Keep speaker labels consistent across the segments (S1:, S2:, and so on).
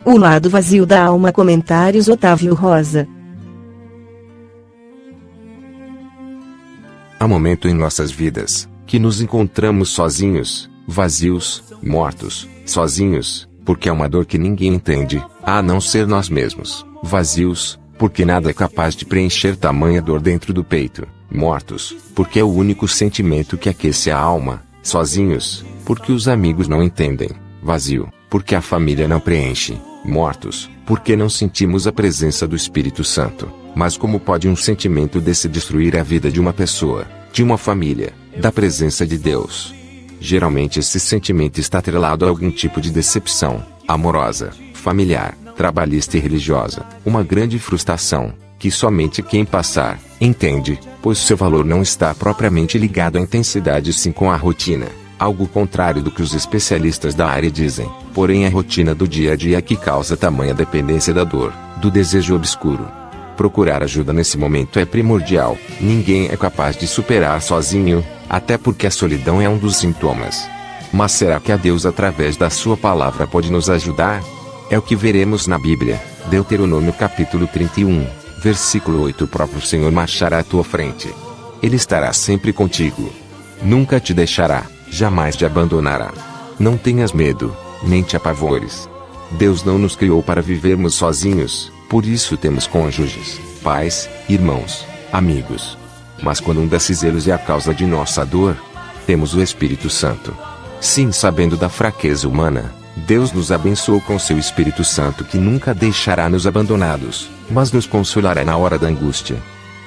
S1: O lado vazio da alma. Comentários Otávio Rosa.
S2: Há momento em nossas vidas que nos encontramos sozinhos, vazios, mortos, sozinhos, porque é uma dor que ninguém entende, a não ser nós mesmos, vazios, porque nada é capaz de preencher tamanha dor dentro do peito, mortos, porque é o único sentimento que aquece a alma, sozinhos, porque os amigos não entendem, vazio, porque a família não preenche, mortos, porque não sentimos a presença do Espírito Santo. Mas como pode um sentimento desse destruir a vida de uma pessoa, de uma família, da presença de Deus? Geralmente esse sentimento está atrelado a algum tipo de decepção, amorosa, familiar, trabalhista e religiosa, uma grande frustração, que somente quem passar, entende, pois seu valor não está propriamente ligado à intensidade sim com a rotina, algo contrário do que os especialistas da área dizem, porém a rotina do dia a dia que causa tamanha dependência da dor, do desejo obscuro. Procurar ajuda nesse momento é primordial, ninguém é capaz de superar sozinho, até porque a solidão é um dos sintomas. Mas será que a Deus através da sua palavra pode nos ajudar? É o que veremos na Bíblia, Deuteronômio capítulo 31, versículo 8. O próprio Senhor marchará à tua frente. Ele estará sempre contigo. Nunca te deixará, jamais te abandonará. Não tenhas medo, nem te apavores. Deus não nos criou para vivermos sozinhos, por isso temos cônjuges, pais, irmãos, amigos. Mas quando um desses eles é a causa de nossa dor, temos o Espírito Santo. Sim, sabendo da fraqueza humana, Deus nos abençoou com seu Espírito Santo que nunca deixará nos abandonados, mas nos consolará na hora da angústia.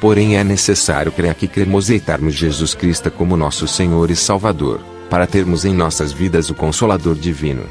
S2: Porém é necessário crer que cremos e aceitarmos Jesus Cristo como nosso Senhor e Salvador, para termos em nossas vidas o Consolador Divino,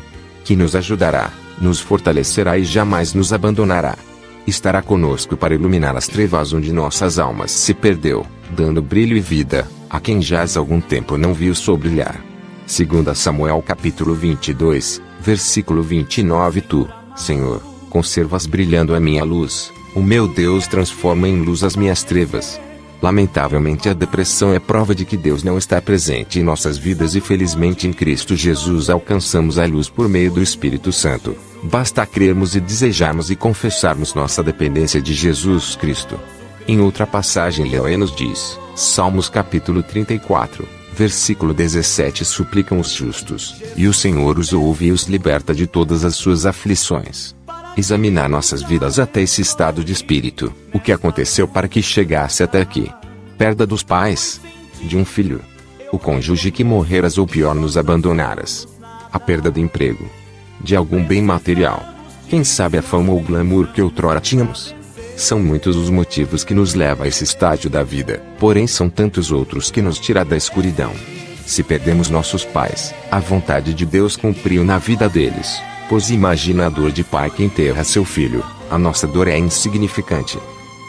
S2: que nos ajudará, nos fortalecerá e jamais nos abandonará. Estará conosco para iluminar as trevas onde nossas almas se perdeu, dando brilho e vida a quem jaz algum tempo não viu sol brilhar. 2 Samuel capítulo 22, versículo 29. Tu, Senhor, conservas brilhando a minha luz, o meu Deus transforma em luz as minhas trevas. Lamentavelmente a depressão é prova de que Deus não está presente em nossas vidas e felizmente em Cristo Jesus alcançamos a luz por meio do Espírito Santo. Basta crermos e desejarmos e confessarmos nossa dependência de Jesus Cristo. Em outra passagem Leoé nos diz, Salmos capítulo 34, versículo 17: suplicam os justos, e o Senhor os ouve e os liberta de todas as suas aflições. Examinar nossas vidas até esse estado de espírito, o que aconteceu para que chegasse até aqui. Perda dos pais, de um filho, o cônjuge que morreras ou pior nos abandonaras, a perda do emprego, de algum bem material, quem sabe a fama ou glamour que outrora tínhamos. São muitos os motivos que nos levam a esse estágio da vida, porém são tantos outros que nos tiram da escuridão. Se perdemos nossos pais, a vontade de Deus cumpriu na vida deles, pois imagina a dor de pai que enterra seu filho, a nossa dor é insignificante.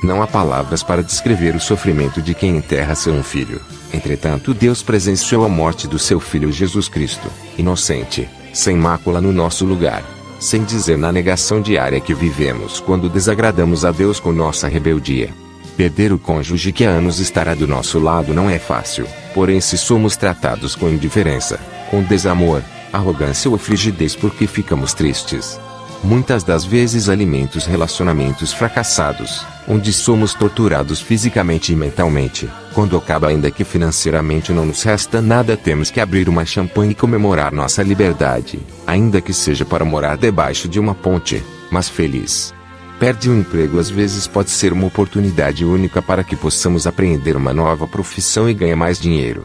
S2: Não há palavras para descrever o sofrimento de quem enterra seu filho. Entretanto Deus presenciou a morte do seu filho Jesus Cristo, inocente, sem mácula no nosso lugar. Sem dizer na negação diária que vivemos quando desagradamos a Deus com nossa rebeldia. Perder o cônjuge que há anos estará do nosso lado não é fácil, porém se somos tratados com indiferença, com desamor, arrogância ou frigidez porque ficamos tristes. Muitas das vezes alimentos relacionamentos fracassados, onde somos torturados fisicamente e mentalmente, quando acaba ainda que financeiramente não nos resta nada temos que abrir uma champanhe e comemorar nossa liberdade, ainda que seja para morar debaixo de uma ponte, mas feliz. Perde o emprego às vezes pode ser uma oportunidade única para que possamos aprender uma nova profissão e ganhar mais dinheiro.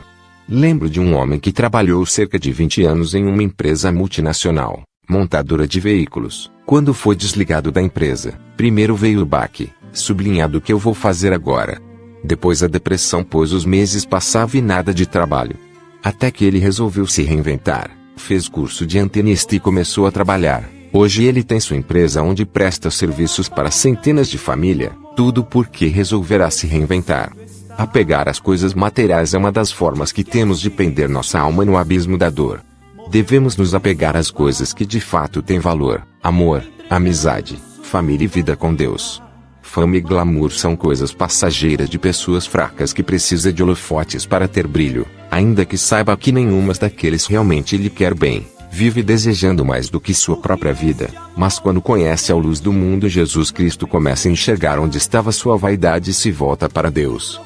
S2: Lembro de um homem que trabalhou cerca de 20 anos em uma empresa multinacional, montadora de veículos. Quando foi desligado da empresa, primeiro veio o baque, sublinhado o que eu vou fazer agora. Depois a depressão pois os meses passavam e nada de trabalho. Até que ele resolveu se reinventar, fez curso de antenista e começou a trabalhar. Hoje ele tem sua empresa onde presta serviços para centenas de famílias, tudo porque resolverá se reinventar. Apegar às coisas materiais é uma das formas que temos de prender nossa alma no abismo da dor. Devemos nos apegar às coisas que de fato têm valor, amor, amizade, família e vida com Deus. Fama e glamour são coisas passageiras de pessoas fracas que precisam de holofotes para ter brilho, ainda que saiba que nenhuma daqueles realmente lhe quer bem. vive desejando mais do que sua própria vida, mas quando conhece a luz do mundo Jesus Cristo começa a enxergar onde estava sua vaidade e se volta para Deus.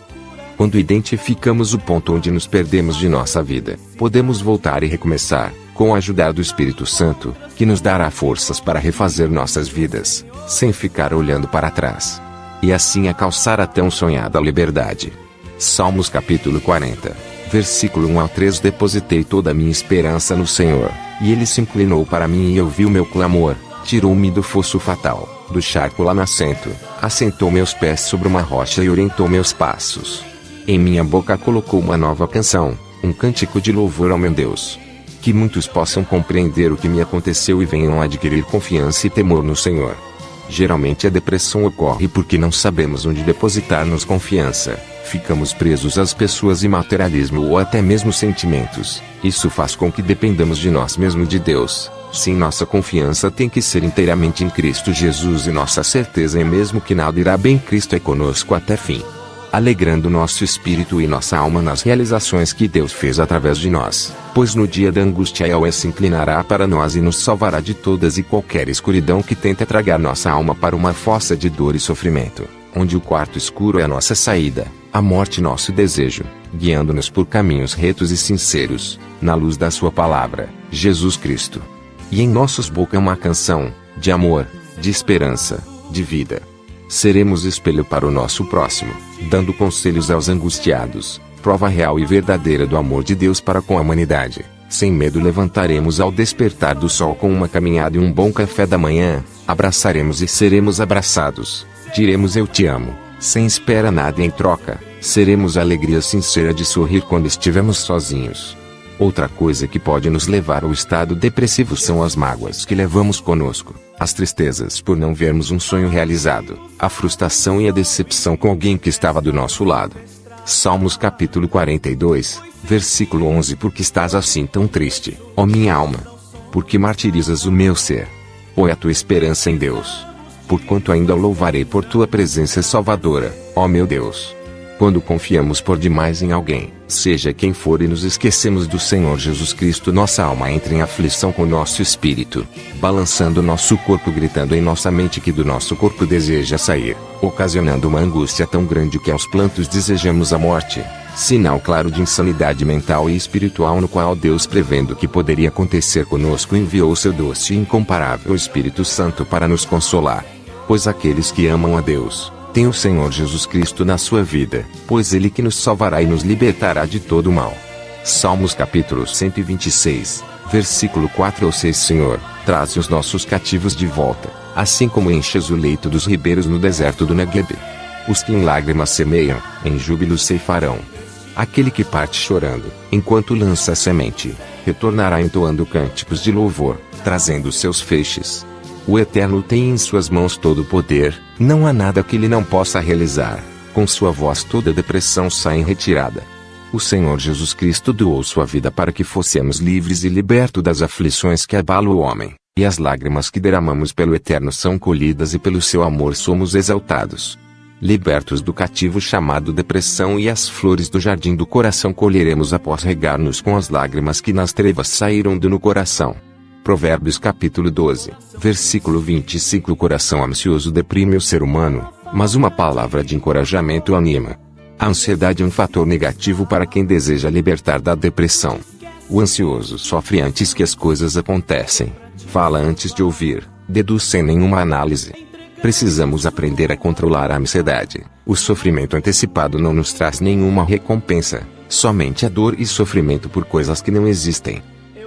S2: Quando identificamos o ponto onde nos perdemos de nossa vida, podemos voltar e recomeçar, com a ajuda do Espírito Santo, que nos dará forças para refazer nossas vidas, sem ficar olhando para trás. E assim alcançar a tão sonhada liberdade. Salmos capítulo 40, versículo 1 ao 3. Depositei toda a minha esperança no Senhor, e Ele se inclinou para mim e ouviu meu clamor, tirou-me do fosso fatal, do charco lamacento, assentou meus pés sobre uma rocha e orientou meus passos. Em minha boca colocou uma nova canção, um cântico de louvor ao meu Deus. Que muitos possam compreender o que me aconteceu e venham adquirir confiança e temor no Senhor. Geralmente a depressão ocorre porque não sabemos onde depositar-nos confiança, ficamos presos às pessoas e materialismo ou até mesmo sentimentos. Isso faz com que dependamos de nós mesmos de Deus. Sim, nossa confiança tem que ser inteiramente em Cristo Jesus e nossa certeza é mesmo que nada irá bem, Cristo é conosco até fim, alegrando nosso espírito e nossa alma nas realizações que Deus fez através de nós, pois no dia da angústia Ele se inclinará para nós e nos salvará de todas e qualquer escuridão que tenta tragar nossa alma para uma fossa de dor e sofrimento, onde o quarto escuro é a nossa saída, a morte nosso desejo, guiando-nos por caminhos retos e sinceros, na luz da sua palavra, Jesus Cristo. E em nossos boca uma canção, de amor, de esperança, de vida. Seremos espelho para o nosso próximo, dando conselhos aos angustiados, prova real e verdadeira do amor de Deus para com a humanidade. Sem medo levantaremos ao despertar do sol com uma caminhada e um bom café da manhã, abraçaremos e seremos abraçados, diremos eu te amo, sem espera nada em troca, seremos a alegria sincera de sorrir quando estivermos sozinhos. Outra coisa que pode nos levar ao estado depressivo são as mágoas que levamos conosco, as tristezas por não vermos um sonho realizado, a frustração e a decepção com alguém que estava do nosso lado. Salmos capítulo 42, versículo 11. Por que estás assim tão triste, ó minha alma? Por que martirizas o meu ser? Põe a tua esperança em Deus. Porquanto ainda o louvarei por tua presença salvadora, ó meu Deus. Quando confiamos por demais em alguém, seja quem for, e nos esquecemos do Senhor Jesus Cristo, nossa alma entra em aflição com nosso espírito, balançando nosso corpo, gritando em nossa mente que do nosso corpo deseja sair, ocasionando uma angústia tão grande que aos prantos desejamos a morte, sinal claro de insanidade mental e espiritual, no qual Deus, prevendo o que poderia acontecer conosco, enviou seu doce e incomparável Espírito Santo para nos consolar. Pois aqueles que amam a Deus, tem o Senhor Jesus Cristo na sua vida, pois Ele que nos salvará e nos libertará de todo o mal. Salmos capítulo 126, versículo 4 ou 6. Senhor, traze os nossos cativos de volta, assim como enches o leito dos ribeiros no deserto do Negueb. Os que em lágrimas semeiam, em júbilo ceifarão. Aquele que parte chorando, enquanto lança a semente, retornará entoando cânticos de louvor, trazendo seus feixes. O Eterno tem em suas mãos todo o poder, não há nada que ele não possa realizar. Com sua voz toda depressão sai em retirada. O Senhor Jesus Cristo doou sua vida para que fossemos livres e libertos das aflições que abalam o homem, e as lágrimas que derramamos pelo Eterno são colhidas e pelo seu amor somos exaltados. Libertos do cativo chamado depressão, e as flores do jardim do coração colheremos após regar-nos com as lágrimas que nas trevas saíram do no coração. Provérbios capítulo 12, versículo 25. O coração ansioso deprime o ser humano, mas uma palavra de encorajamento o anima. A ansiedade é um fator negativo para quem deseja libertar da depressão. O ansioso sofre antes que as coisas acontecem, fala antes de ouvir, deduz sem nenhuma análise. Precisamos aprender a controlar a ansiedade. O sofrimento antecipado não nos traz nenhuma recompensa, somente a dor e sofrimento por coisas que não existem.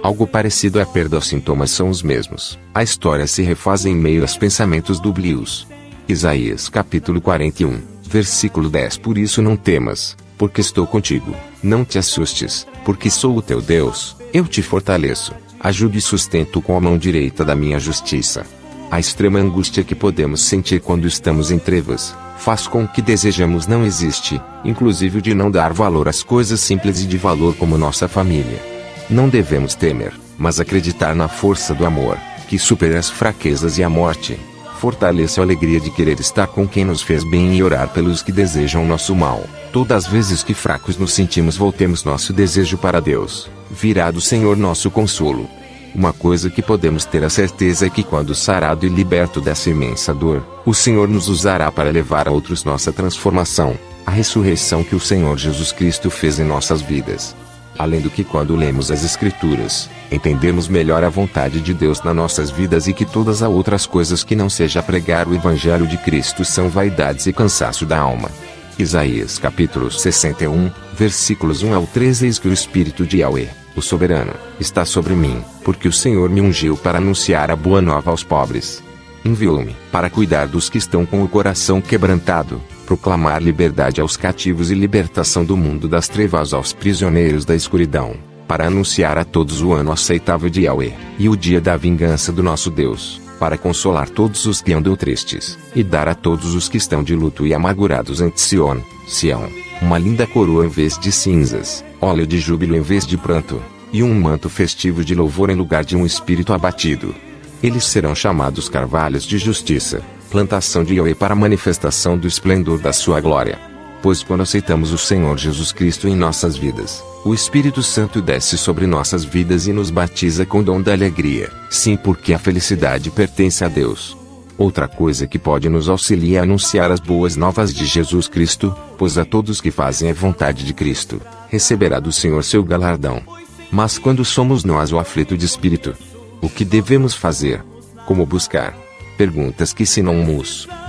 S2: Algo parecido à perda, os sintomas são os mesmos. A história se refaz em meio aos pensamentos dúbios. Isaías capítulo 41, versículo 10. Por isso não temas, porque estou contigo. Não te assustes, porque sou o teu Deus, eu te fortaleço, ajudo e sustento com a mão direita da minha justiça. A extrema angústia que podemos sentir quando estamos em trevas, faz com que desejamos não existe, inclusive o de não dar valor às coisas simples e de valor como nossa família. Não devemos temer, mas acreditar na força do amor, que supera as fraquezas e a morte. Fortaleça a alegria de querer estar com quem nos fez bem e orar pelos que desejam nosso mal. Todas as vezes que fracos nos sentimos, voltemos nosso desejo para Deus. Virá do Senhor nosso consolo. Uma coisa que podemos ter a certeza é que quando sarado e liberto dessa imensa dor, o Senhor nos usará para levar a outros nossa transformação, a ressurreição que o Senhor Jesus Cristo fez em nossas vidas. Além do que quando lemos as Escrituras, entendemos melhor a vontade de Deus nas nossas vidas e que todas as outras coisas que não seja pregar o Evangelho de Cristo são vaidades e cansaço da alma. Isaías capítulo 61, versículos 1 ao 13. Eis que o Espírito de Yahweh, o Soberano, está sobre mim, porque o Senhor me ungiu para anunciar a boa nova aos pobres. Enviou-me para cuidar dos que estão com o coração quebrantado, proclamar liberdade aos cativos e libertação do mundo das trevas aos prisioneiros da escuridão, para anunciar a todos o ano aceitável de Yahweh, e o dia da vingança do nosso Deus, para consolar todos os que andam tristes, e dar a todos os que estão de luto e amargurados em Sião, uma linda coroa em vez de cinzas, óleo de júbilo em vez de pranto, e um manto festivo de louvor em lugar de um espírito abatido. Eles serão chamados carvalhos de justiça, plantação de Yahweh para a manifestação do esplendor da sua glória. Pois quando aceitamos o Senhor Jesus Cristo em nossas vidas, o Espírito Santo desce sobre nossas vidas e nos batiza com o dom da alegria. Sim, porque a felicidade pertence a Deus. Outra coisa que pode nos auxiliar a anunciar as boas novas de Jesus Cristo, pois a todos que fazem a vontade de Cristo, receberá do Senhor seu galardão. Mas quando somos nós o aflito de espírito, o que devemos fazer? Como buscar? Perguntas que se não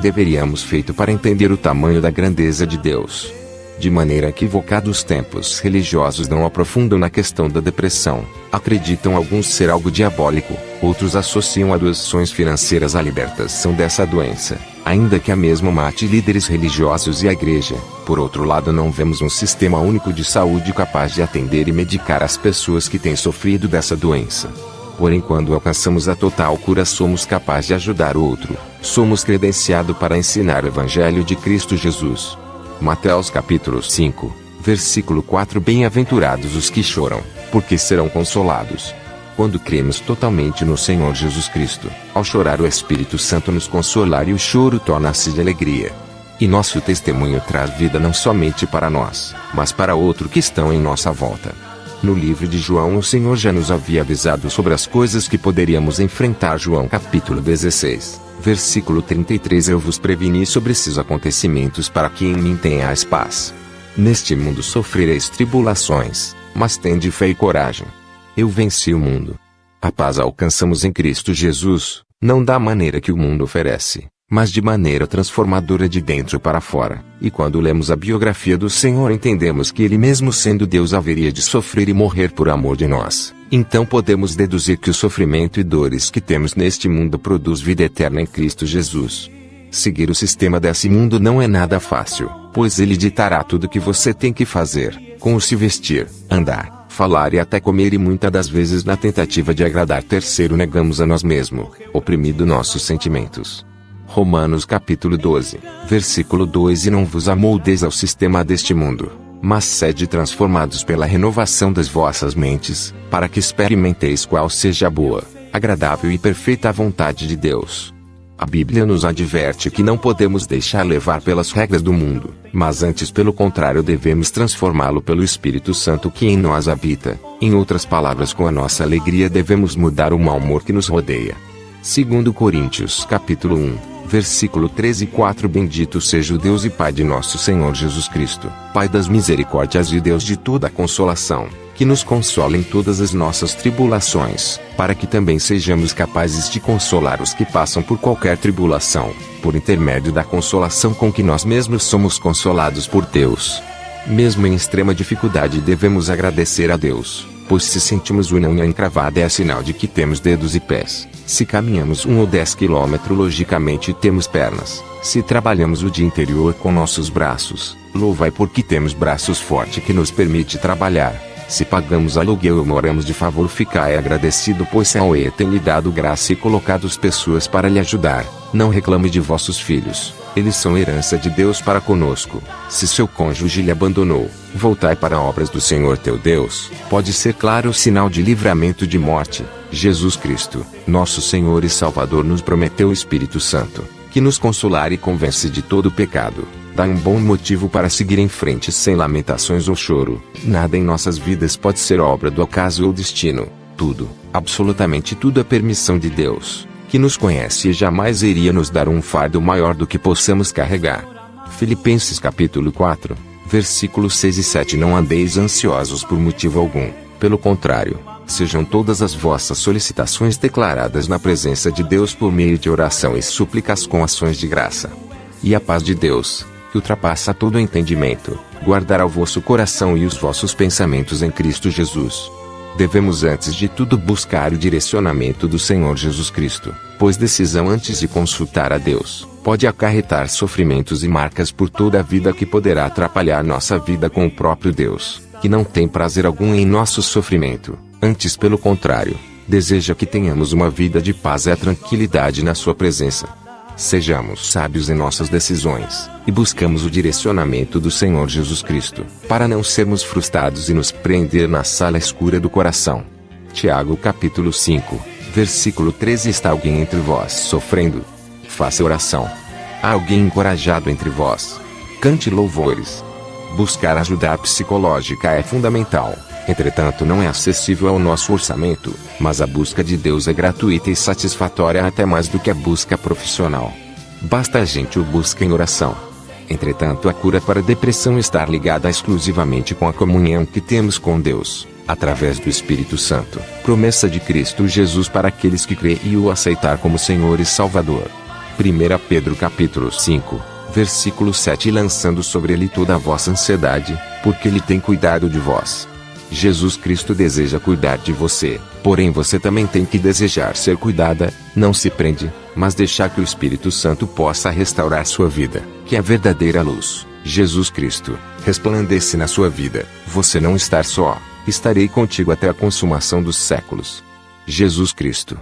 S2: deveríamos feito para entender o tamanho da grandeza de Deus. De maneira equivocada os tempos religiosos não aprofundam na questão da depressão. Acreditam alguns ser algo diabólico, outros associam a doações financeiras à libertação dessa doença, ainda que a mesma mate líderes religiosos e a igreja. Por outro lado, não vemos um sistema único de saúde capaz de atender e medicar as pessoas que têm sofrido dessa doença. Porém, quando alcançamos a total cura, somos capazes de ajudar o outro. Somos credenciados para ensinar o Evangelho de Cristo Jesus. Mateus capítulo 5, versículo 4. Bem-aventurados os que choram, porque serão consolados. Quando cremos totalmente no Senhor Jesus Cristo, ao chorar o Espírito Santo nos consolar e o choro torna-se de alegria. E nosso testemunho traz vida não somente para nós, mas para outros que estão em nossa volta. No livro de João, o Senhor já nos havia avisado sobre as coisas que poderíamos enfrentar. João capítulo 16, versículo 33. Eu vos preveni sobre esses acontecimentos para que em mim tenhais paz. Neste mundo sofrereis tribulações, mas tende fé e coragem. Eu venci o mundo. A paz a alcançamos em Cristo Jesus, não da maneira que o mundo oferece, mas de maneira transformadora de dentro para fora. E quando lemos a biografia do Senhor, entendemos que Ele mesmo sendo Deus haveria de sofrer e morrer por amor de nós. Então podemos deduzir que o sofrimento e dores que temos neste mundo produz vida eterna em Cristo Jesus. Seguir o sistema desse mundo não é nada fácil, pois ele ditará tudo o que você tem que fazer, como se vestir, andar, falar e até comer, e muitas das vezes na tentativa de agradar terceiro negamos a nós mesmos, oprimindo nossos sentimentos. Romanos capítulo 12, versículo 2. E não vos amoldeis ao sistema deste mundo, mas sede transformados pela renovação das vossas mentes, para que experimenteis qual seja a boa, agradável e perfeita vontade de Deus. A Bíblia nos adverte que não podemos deixar levar pelas regras do mundo, mas antes pelo contrário devemos transformá-lo pelo Espírito Santo que em nós habita. Em outras palavras, com a nossa alegria devemos mudar o mau humor que nos rodeia. 2 Coríntios capítulo 1. Versículo 13 e 4. Bendito seja o Deus e Pai de nosso Senhor Jesus Cristo, Pai das misericórdias e Deus de toda a consolação, que nos consola em todas as nossas tribulações, para que também sejamos capazes de consolar os que passam por qualquer tribulação, por intermédio da consolação com que nós mesmos somos consolados por Deus. Mesmo em extrema dificuldade devemos agradecer a Deus, pois se sentimos uma unha encravada é sinal de que temos dedos e pés. Se caminhamos 1 ou 10 quilômetros, logicamente temos pernas. Se trabalhamos o dia inteiro com nossos braços, louvai porque temos braços fortes que nos permite trabalhar. Se pagamos aluguel ou moramos de favor, ficai agradecido, pois Yahweh tem lhe dado graça e colocado as pessoas para lhe ajudar. Não reclame de vossos filhos, eles são herança de Deus para conosco. Se seu cônjuge lhe abandonou, voltai para obras do Senhor teu Deus. Pode ser claro o sinal de livramento de morte. Jesus Cristo, nosso Senhor e Salvador, nos prometeu o Espírito Santo, que nos consolar e convence de todo o pecado. Dá um bom motivo para seguir em frente sem lamentações ou choro. Nada em nossas vidas pode ser obra do acaso ou destino. Tudo, absolutamente tudo é permissão de Deus, que nos conhece e jamais iria nos dar um fardo maior do que possamos carregar. Filipenses capítulo 4, versículos 6 e 7. Não andeis ansiosos por motivo algum, pelo contrário, sejam todas as vossas solicitações declaradas na presença de Deus por meio de oração e súplicas com ações de graça. E a paz de Deus, que ultrapassa todo entendimento, guardará o vosso coração e os vossos pensamentos em Cristo Jesus. Devemos antes de tudo buscar o direcionamento do Senhor Jesus Cristo, pois decisão antes de consultar a Deus, pode acarretar sofrimentos e marcas por toda a vida que poderá atrapalhar nossa vida com o próprio Deus, que não tem prazer algum em nosso sofrimento, antes pelo contrário, deseja que tenhamos uma vida de paz e tranquilidade na sua presença. Sejamos sábios em nossas decisões, e buscamos o direcionamento do Senhor Jesus Cristo, para não sermos frustrados e nos prender na sala escura do coração. Tiago capítulo 5, versículo 13. Está alguém entre vós sofrendo? Faça oração. Há alguém encorajado entre vós? Cante louvores. Buscar ajuda psicológica é fundamental. Entretanto, não é acessível ao nosso orçamento, mas a busca de Deus é gratuita e satisfatória até mais do que a busca profissional. Basta a gente o busca em oração. Entretanto, a cura para a depressão está ligada exclusivamente com a comunhão que temos com Deus, através do Espírito Santo, promessa de Cristo Jesus para aqueles que creem e o aceitar como Senhor e Salvador. 1 Pedro capítulo 5, versículo 7. Lançando sobre ele toda a vossa ansiedade, porque ele tem cuidado de vós. Jesus Cristo deseja cuidar de você, porém você também tem que desejar ser cuidada. Não se prende, mas deixar que o Espírito Santo possa restaurar sua vida, que é a verdadeira luz, Jesus Cristo, resplandece na sua vida. Você não está só, estarei contigo até a consumação dos séculos. Jesus Cristo.